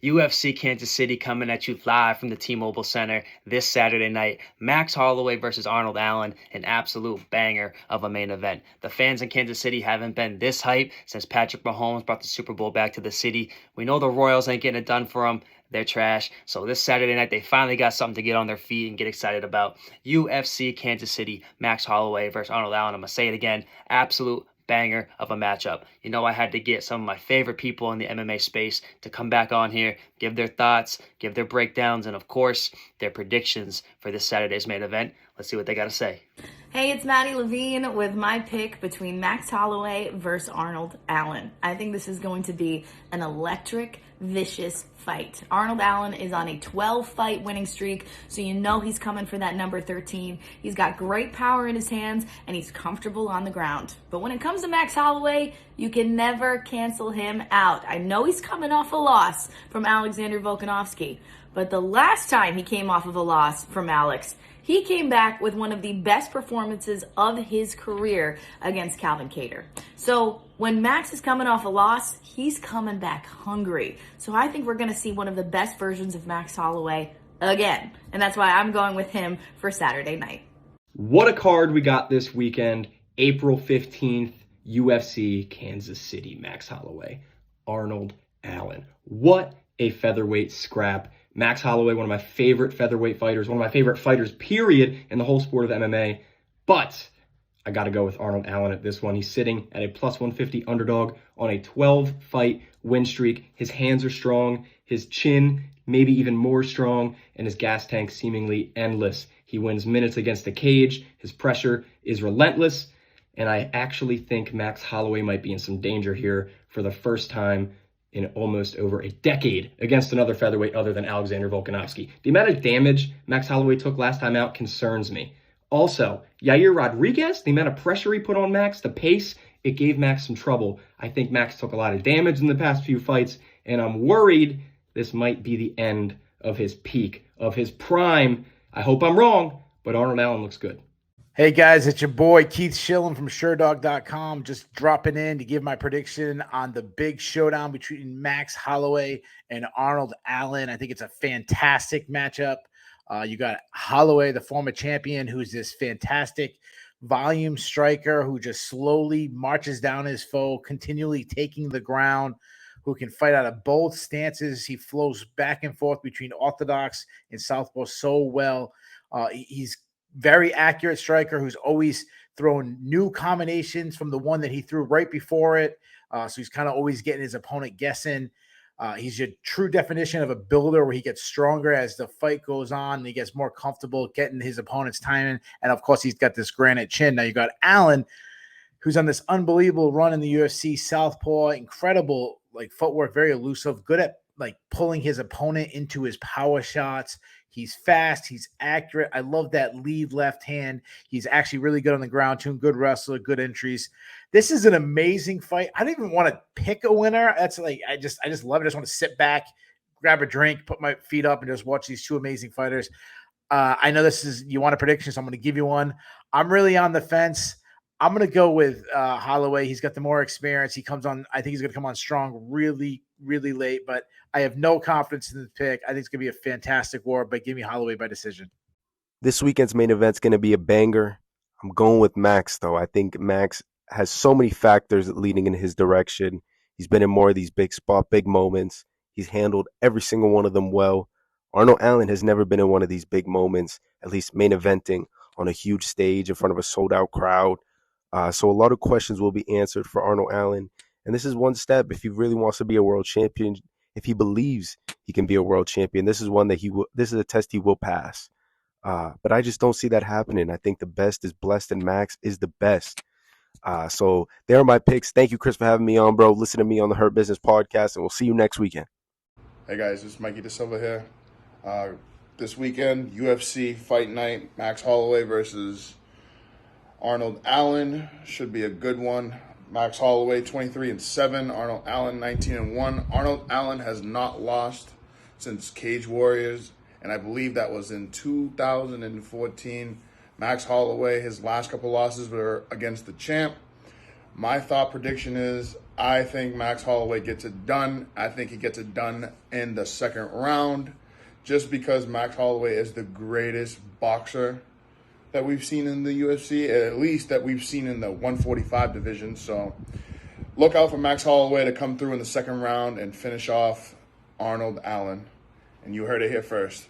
UFC Kansas City coming at you live from the T-Mobile Center this Saturday night. Max Holloway versus Arnold Allen, an absolute banger of a main event. The fans in Kansas City haven't been this hyped since Patrick Mahomes brought the Super Bowl back to the city. We know the Royals ain't getting it done for them. They're trash. So this Saturday night, they finally got something to get on their feet and get excited about. UFC Kansas City, Max Holloway versus Arnold Allen. I'm going to say it again. Absolute banger of a matchup. You know, I had to get some of my favorite people in the MMA space to come back on here, give their thoughts, give their breakdowns, and of course, their predictions for this Saturday's main event. Let's see what they got to say. Hey, it's Maddie Levine with my pick between Max Holloway versus Arnold Allen. I think this is going to be an electric, vicious fight. Arnold Allen is on a 12-fight winning streak, so you know he's coming for that number 13. He's got great power in his hands, and he's comfortable on the ground. But when it comes to Max Holloway, you can never cancel him out. I know he's coming off a loss from Alexander Volkanovski, but the last time he came off of a loss from Alex, he came back with one of the best performances of his career against Calvin Kattar. So when Max is coming off a loss, he's coming back hungry. So I think we're going to see one of the best versions of Max Holloway again. And that's why I'm going with him for Saturday night. What a card we got this weekend. April 15th, UFC Kansas City. Max Holloway, Arnold Allen. What a featherweight scrap. Max Holloway, one of my favorite featherweight fighters, one of my favorite fighters, period, in the whole sport of MMA. But I got to go with Arnold Allen at this one. He's sitting at a plus 150 underdog on a 12-fight win streak. His hands are strong, his chin maybe even more strong, and his gas tank seemingly endless. He wins minutes against the cage. His pressure is relentless. And I actually think Max Holloway might be in some danger here for the first time in almost over a decade against another featherweight other than Alexander Volkanovski. The amount of damage Max Holloway took last time out concerns me. Also, Yair Rodriguez, the amount of pressure he put on Max, the pace, it gave Max some trouble. I think Max took a lot of damage in the past few fights, and I'm worried this might be the end of his peak, of his prime. I hope I'm wrong, but Arnold Allen looks good. Hey guys, it's your boy Keith Shillan from SureDog.com. Just dropping in to give my prediction on the big showdown between Max Holloway and Arnold Allen. I think it's a fantastic matchup. You got Holloway, the former champion, who's this fantastic volume striker who just slowly marches down his foe, continually taking the ground, who can fight out of both stances. He flows back and forth between orthodox and southpaw so well. He's very accurate striker who's always throwing new combinations from the one that he threw right before it. So he's kind of always getting his opponent guessing. He's your true definition of a builder where he gets stronger as the fight goes on and he gets more comfortable getting his opponent's timing. And of course, he's got this granite chin. Now you got Allen, who's on this unbelievable run in the UFC, southpaw, incredible like footwork, very elusive, good at like pulling his opponent into his power shots. He's fast. He's accurate. I love that lead left hand. He's actually really good on the ground too. Good wrestler, good entries. This is an amazing fight. I don't even want to pick a winner. That's like, I just love it. I just want to sit back, grab a drink, put my feet up and just watch these two amazing fighters. I know this is, you want a prediction, so I'm going to give you one. I'm really on the fence. I'm going to go with Holloway. He's got the more experience. He comes on, I think he's going to come on strong really, really late, but I have no confidence in the pick. I think it's going to be a fantastic war, but give me Holloway by decision. This weekend's main event's going to be a banger. I'm going with Max, though. I think Max has so many factors leading in his direction. He's been in more of these big spot, big moments. He's handled every single one of them well. Arnold Allen has never been in one of these big moments, at least main eventing on a huge stage in front of a sold-out crowd. So a lot of questions will be answered for Arnold Allen. And this is one step if he really wants to be a world champion, if he believes he can be a world champion. This is one that this is a test he will pass. But I just don't see that happening. I think the best is blessed and Max is the best. So there are my picks. Thank you, Chris, for having me on, bro. Listen to me on the Hurt Business podcast, and we'll see you next weekend. Hey, guys, this is Mikey Da Silva here. This weekend, UFC Fight Night, Max Holloway versus Arnold Allen. Should be a good one. Max Holloway, 23-7. Arnold Allen, 19-1. Arnold Allen has not lost since Cage Warriors, and I believe that was in 2014. Max Holloway, his last couple losses were against the champ. My thought prediction is I think Max Holloway gets it done. I think he gets it done in the second round, just because Max Holloway is the greatest boxer that we've seen in the UFC, at least that we've seen in the 145 division. So look out for Max Holloway to come through in the second round and finish off Arnold Allen. And you heard it here first.